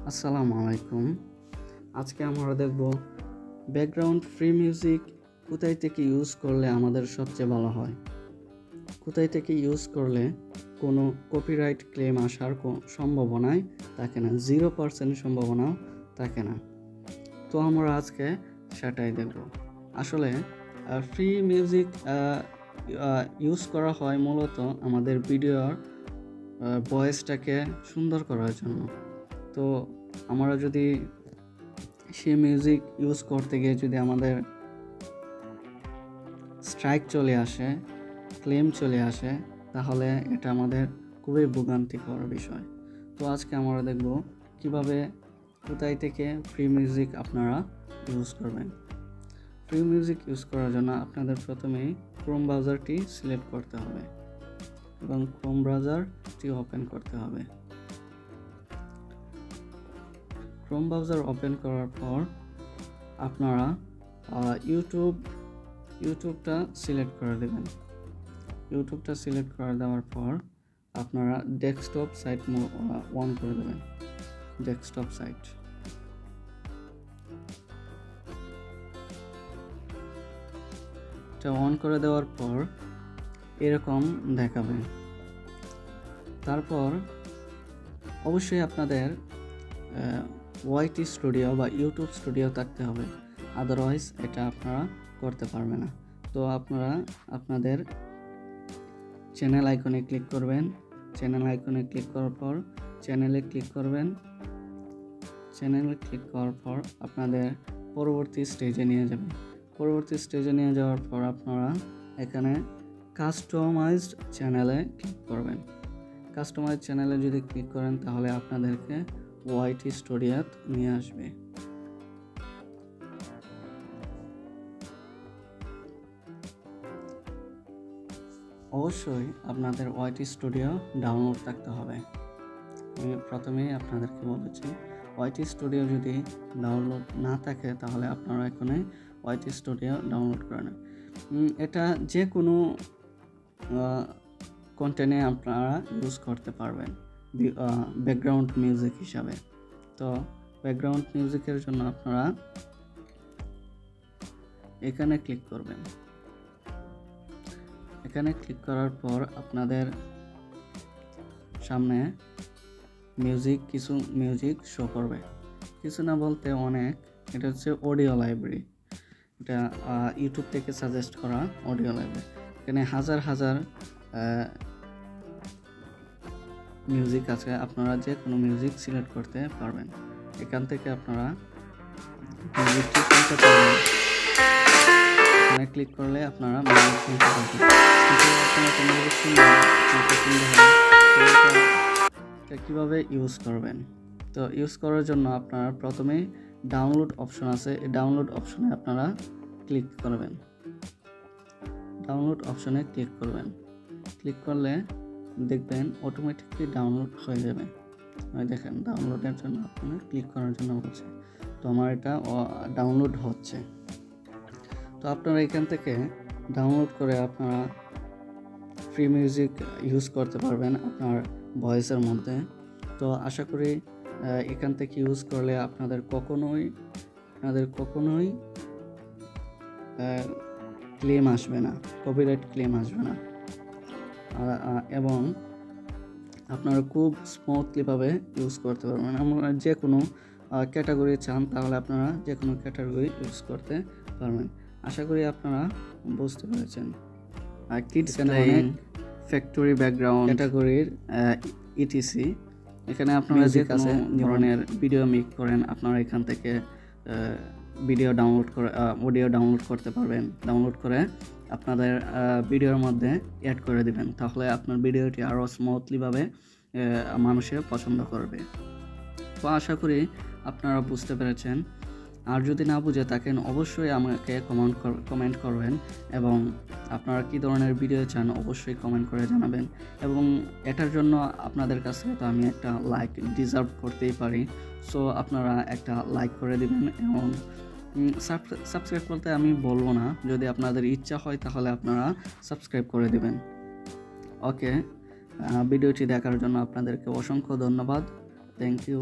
আসসালামু আলাইকুম। আজকে আমরা দেখব ব্যাকগ্রাউন্ড ফ্রি মিউজিক কোথায় থেকে ইউজ করলে আমাদের সবচেয়ে ভালো হয়, কোথায় থেকে ইউজ করলে কোনো কপিরাইট ক্লেম আসার সম্ভাবনাই থাকে না, 0% সম্ভাবনাও থাকে না। তো আমরা আজকে সেটাই দেখব। আসলে ফ্রি মিউজিক ইউজ করা হয় মূলত আমাদের ভিডিওর ভয়েসটাকে সুন্দর করার জন্য। তো আমরা যদি সেই মিউজিক ইউজ করতে গিয়ে যদি আমাদের স্ট্রাইক চলে আসে, ক্লেম চলে আসে, তাহলে এটা আমাদের খুবই ভোগান্তিকর বিষয়। তো আজকে আমরা দেখব কিভাবে কোথায় থেকে ফ্রি মিউজিক আপনারা ইউজ করবেন। ফ্রি মিউজিক ইউজ করার জন্য আপনাদের প্রথমেই ক্রোম ব্রাউজারটি সিলেক্ট করতে হবে এবং ক্রোম ব্রাউজারটি ওপেন করতে হবে। ক্রোম ব্রাউজার ওপেন করার পর আপনারা ইউটিউবটা সিলেক্ট করে দেবেন। ইউটিউবটা সিলেক্ট করে দেওয়ার পর আপনারা ডেস্কটপ সাইট অন করে দেবেন। ডেস্কটপ সাইট অন করে দেওয়ার পর এরকম দেখাবে। তারপর অবশ্যই আপনাদের ওয়াইটি স্টুডিও বা ইউটিউব স্টুডিও থাকতে হবে, আদারওয়াইজ এটা আপনারা করতে পারবে না। তো আপনারা আপনাদের চ্যানেল আইকনে ক্লিক করবেন। চ্যানেল আইকনে ক্লিক করার পর চ্যানেলে ক্লিক করবেন। চ্যানেলে ক্লিক করার পর আপনাদের পরবর্তী স্টেজে নিয়ে যাবেন। পরবর্তী স্টেজে নিয়ে যাওয়ার পর আপনারা এখানে কাস্টমাইজড চ্যানেলে ক্লিক করবেন। কাস্টমাইজ চ্যানেলে যদি ক্লিক করেন তাহলে আপনাদেরকে ওয়াইটি স্টুডিওত নিয়ে আসবে। অবশ্যই আপনাদের ওয়াইটি স্টুডিও ডাউনলোড থাকতে হবে। আমি প্রথমেই আপনাদেরকে বলেছি, ওয়াইটি স্টুডিও যদি ডাউনলোড না থাকে তাহলে আপনারা এখানে ওয়াইটি স্টুডিও ডাউনলোড করে নেন। এটা যে কোনো কন্টেন্টে আপনারা ইউজ করতে পারবেন ব্যাকগ্রাউন্ড মিউজিক হিসাবে। তো ব্যাকগ্রাউন্ড মিউজিকের জন্য আপনারা এখানে ক্লিক করবেন। এখানে ক্লিক করার পর আপনাদের সামনে কিছু মিউজিক শো করবে, কিছু না বলতে অনেক। এটা হচ্ছে অডিও লাইব্রেরি, এটা ইউটিউব থেকে সাজেস্ট করা অডিও লাইব্রেরি। এখানে হাজার হাজার মিউজিক আছে, আপনারা যে কোনো মিউজিক সিলেক্ট করতে পারবেন। এখান থেকে আপনারা মিউজিকটি শুনতে পারবেন। এখানে ক্লিক করলে আপনারা মিউজিক শুনতে পারবেন। এটা কীভাবে ইউজ করবেন? তো ইউজ করার জন্য আপনারা প্রথমেই ডাউনলোড অপশন আছে, এই ডাউনলোড অপশনে আপনারা ক্লিক করবেন। ডাউনলোড অপশনে ক্লিক করবেন। ক্লিক করলে দেখবেন অটোমেটিকলি ডাউনলোড হয়ে যাবে। দেখেন ডাউনলোডের জন্য আপনার ক্লিক করার জন্য বলছে। তো আমার এটা ডাউনলোড হচ্ছে। তো আপনারা এখান থেকে ডাউনলোড করে আপনারা ফ্রি মিউজিক ইউজ করতে পারবেন আপনার ভয়েসের মধ্যে। তো আশা করি এখান থেকে ইউজ করলে আপনাদের কখনোই ক্লেম আসবে না, কপিরাইট ক্লেম আসবে না, এবং আপনারা খুব স্মুথলিভাবে ইউজ করতে পারবেন। আপনারা যে কোনো ক্যাটাগরি চান তাহলে আপনারা যে কোনো ক্যাটাগরি ইউজ করতে পারবেন। আশা করি আপনারা বুঝতে পেরেছেন। কিডস অনেক ফ্যাক্টরি ব্যাকগ্রাউন্ড ক্যাটাগরির ইটিসি, এখানে আপনারা যে কোনো ধরনের ভিডিও মেক করেন আপনারা এখান থেকে ভিডিও ডাউনলোড করে অডিও ডাউনলোড করতে পারবেন। ডাউনলোড করে আপনাদের ভিডিওর মধ্যে অ্যাড করে দিবেন, তাহলে আপনার ভিডিওটি আরও স্মুথলিভাবে মানুষে পছন্দ করবে। তো আশা করি আপনারা বুঝতে পেরেছেন। আর যদি না বুঝে থাকেন অবশ্যই আমাকে কমেন্ট করবেন, এবং আপনারা কী ধরনের ভিডিও চান অবশ্যই কমেন্ট করে জানাবেন। এবং এটার জন্য আপনাদের কাছে তো আমি একটা লাইক ডিজার্ভ করতেই পারি। সো আপনারা একটা লাইক করে দিবেন, এবং সাবস্ক্রাইব করতে আমি বলবো না, যদি আপনাদের ইচ্ছা হয় তাহলে আপনারা সাবস্ক্রাইব করে দিবেন। ওকে, ভিডিওটি দেখার জন্য আপনাদেরকে অসংখ্য ধন্যবাদ। Thank you.